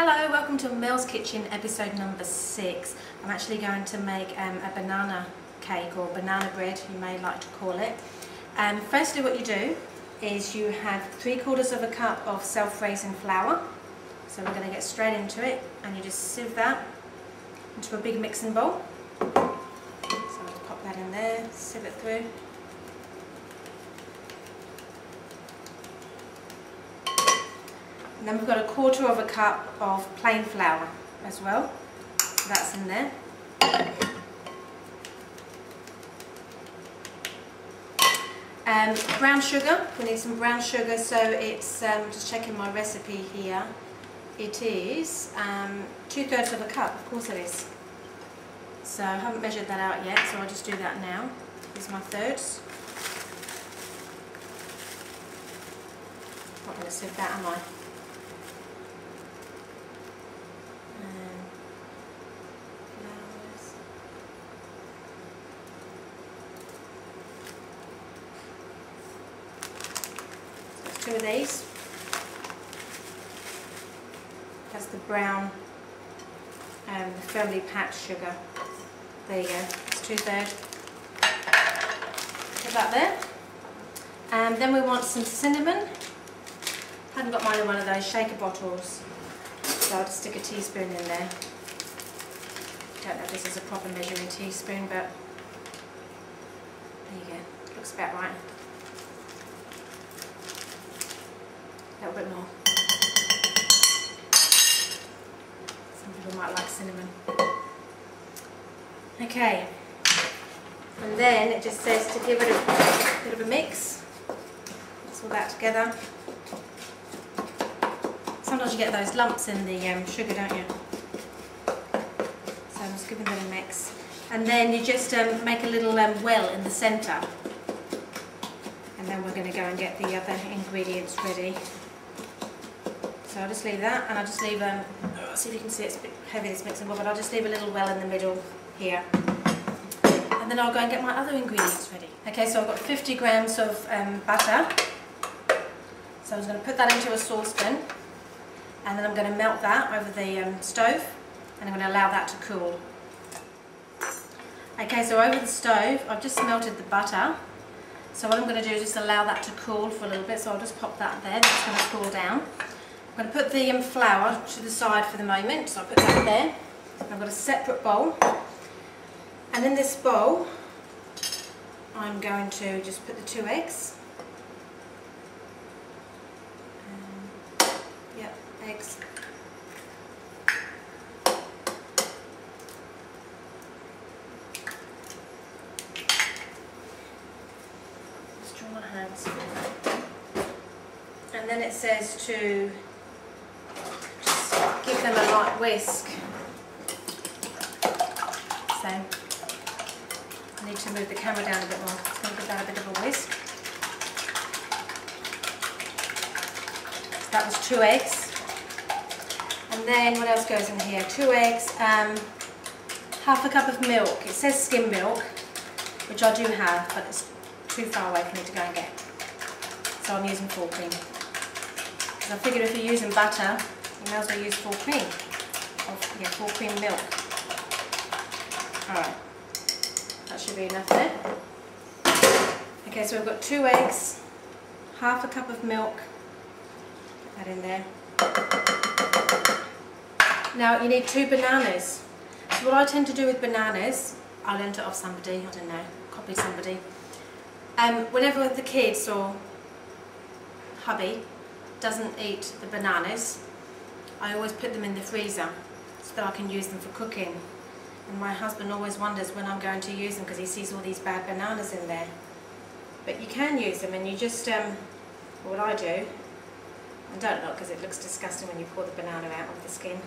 Hello, welcome to Mel's Kitchen episode number 6. I'm actually going to make a banana cake, or banana bread you may like to call it. Firstly, what you do is you have 3/4 of a cup of self-raising flour. So we're going to get straight into it, and you just sieve that into a big mixing bowl. So I'll just pop that in there, sieve it through. And then we've got 1/4 of a cup of plain flour as well, so that's in there. Brown sugar, we need some brown sugar, so it's, just checking my recipe here, it is 2/3 of a cup, of course it is. So I haven't measured that out yet, so I'll just do that now. These are my thirds. Not going to sieve that, am I? Two of these. That's the brown the firmly packed sugar. There you go, it's 2/3. Put that there. And then we want some cinnamon. I haven't got mine in one of those shaker bottles, so I'll just stick a teaspoon in there. Don't know if this is a proper measuring teaspoon, but there you go, looks about right. A little bit more. Some people might like cinnamon. Okay, and then it just says to give it a bit of a mix. Mix all that together. Sometimes you get those lumps in the sugar, don't you? So I'm just giving it a mix. And then you just make a little well in the centre. And then we're going to go and get the other ingredients ready. So I'll just leave that, and I'll just leave, see if you can see it's a bit heavy, this mixing bowl, but I'll just leave a little well in the middle here. And then I'll go and get my other ingredients ready. Okay, so I've got 50 grams of butter. So I'm just going to put that into a saucepan, and then I'm going to melt that over the stove, and I'm going to allow that to cool. Okay, so over the stove, I've just melted the butter. So what I'm going to do is just allow that to cool for a little bit, so I'll just pop that there, that's going to cool down. I'm going to put the flour to the side for the moment, so I'll put that there. I've got a separate bowl, and in this bowl I'm going to just put the 2 eggs. Yep, eggs. Just draw my hands. And then it says to just give them a light whisk. So I need to move the camera down a bit more. I'm going to give that a bit of a whisk. So that was 2 eggs. And then what else goes in here? 2 eggs, half a cup of milk. It says skim milk, which I do have, but it's too far away for me to go and get. So I'm using full cream. I figured if you're using butter, you may as well use full cream. Yeah, full cream milk. Alright, that should be enough there. Okay, so we've got 2 eggs, half a cup of milk, put that in there. Now you need 2 bananas. So what I tend to do with bananas, I learned it off somebody, I don't know, copied somebody. Whenever the kids or hubby doesn't eat the bananas, I always put them in the freezer so that I can use them for cooking. And my husband always wonders when I'm going to use them because he sees all these bad bananas in there. But you can use them, and you just, what I do, and don't look because it looks disgusting when you pour the banana out of the skin,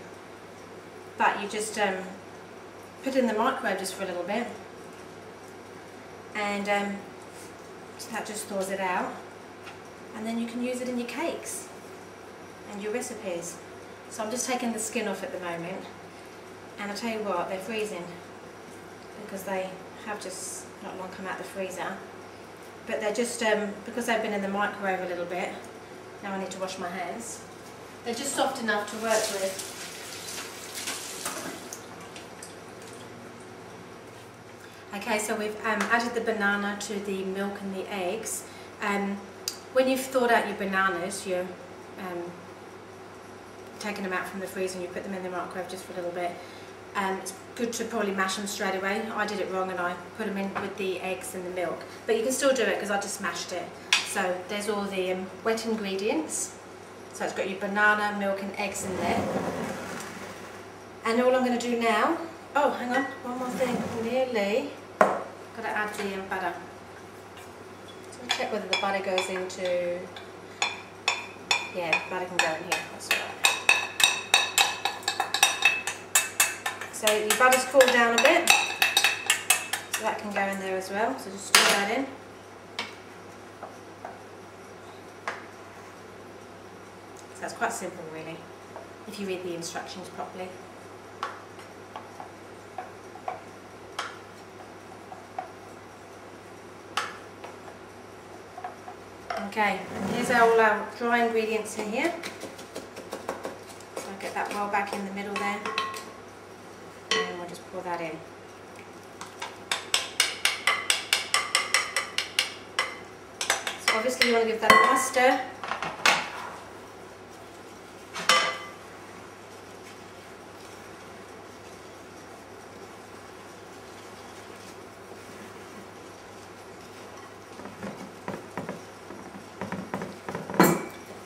but you just put it in the microwave just for a little bit, and that just thaws it out. And then you can use it in your cakes and your recipes. So I'm just taking the skin off at the moment, and I tell you what, they're freezing because they have just not long come out the freezer. But they're just, because they've been in the microwave a little bit, now I need to wash my hands. They're just soft enough to work with. Okay, so we've added the banana to the milk and the eggs. When you've thawed out your bananas, you're taking them out from the freezer and you put them in the microwave just for a little bit. It's good to probably mash them straight away. I did it wrong and I put them in with the eggs and the milk. But you can still do it because I just smashed it. So there's all the wet ingredients. So it's got your banana, milk and eggs in there. And all I'm going to do now, oh hang on, one more thing, nearly. Got to add the butter. So I'll check whether the butter goes into, yeah, the butter can go in here, that's alright. So your butter's cooled down a bit, so that can go in there as well, so just stir that in. So that's quite simple really, if you read the instructions properly. Okay, and here's all our dry ingredients in here. So I'll get that well back in the middle there. And we'll just pour that in. So obviously you want to give that a nice stir.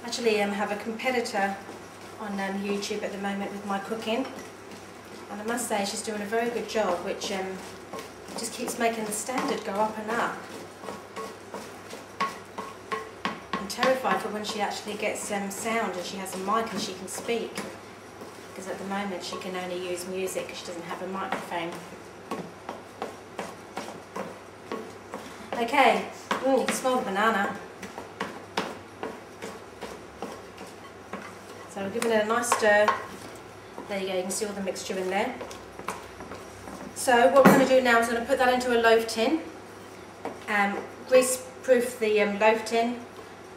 Actually have a competitor on YouTube at the moment with my cooking, and I must say she's doing a very good job, which just keeps making the standard go up and up. I'm terrified for when she actually gets sound and she has a mic and she can speak, because at the moment she can only use music because she doesn't have a microphone. Okay, you can smell the banana. So I'm giving it a nice stir. There you go, you can see all the mixture in there. So what we're going to do now is going to put that into a loaf tin, grease-proof the loaf tin,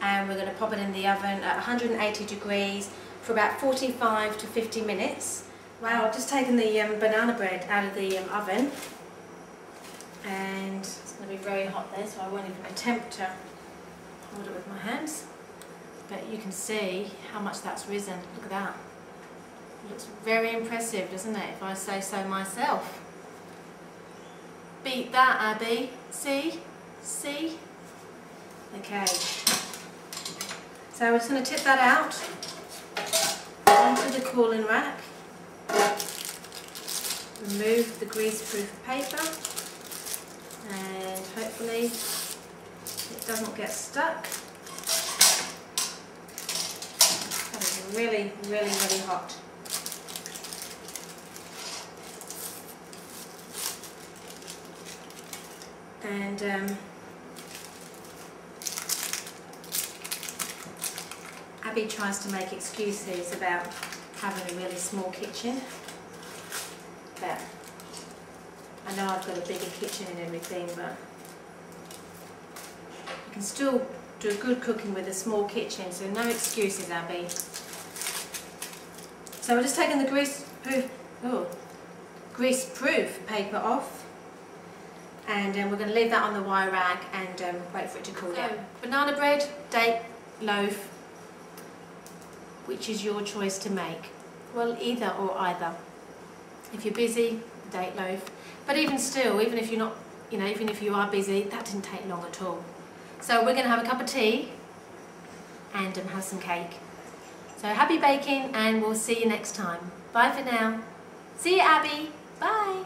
and we're going to pop it in the oven at 180 degrees for about 45 to 50 minutes. Wow, I've just taken the banana bread out of the oven, and it's going to be very hot there, so I won't even attempt to hold it with my hands. But you can see how much that's risen. Look at that. It looks very impressive, doesn't it, if I say so myself. Beat that, Abby. See? See? Okay. So we're just going to tip that out onto the cooling rack. Remove the grease-proof paper. And hopefully it doesn't get stuck. Really, really, really hot. And Abby tries to make excuses about having a really small kitchen, but I know I've got a bigger kitchen and everything, but you can still do good cooking with a small kitchen, so no excuses, Abby. So we're just taking the grease-proof paper off, and we're going to leave that on the wire rack and wait for it to cool down. Banana bread, date, loaf, which is your choice to make? Well, either or either. If you're busy, date loaf. But even still, even if you're not, even if you are busy, that didn't take long at all. So we're going to have a cup of tea and have some cake. So happy baking, and we'll see you next time. Bye for now. See you, Abby. Bye.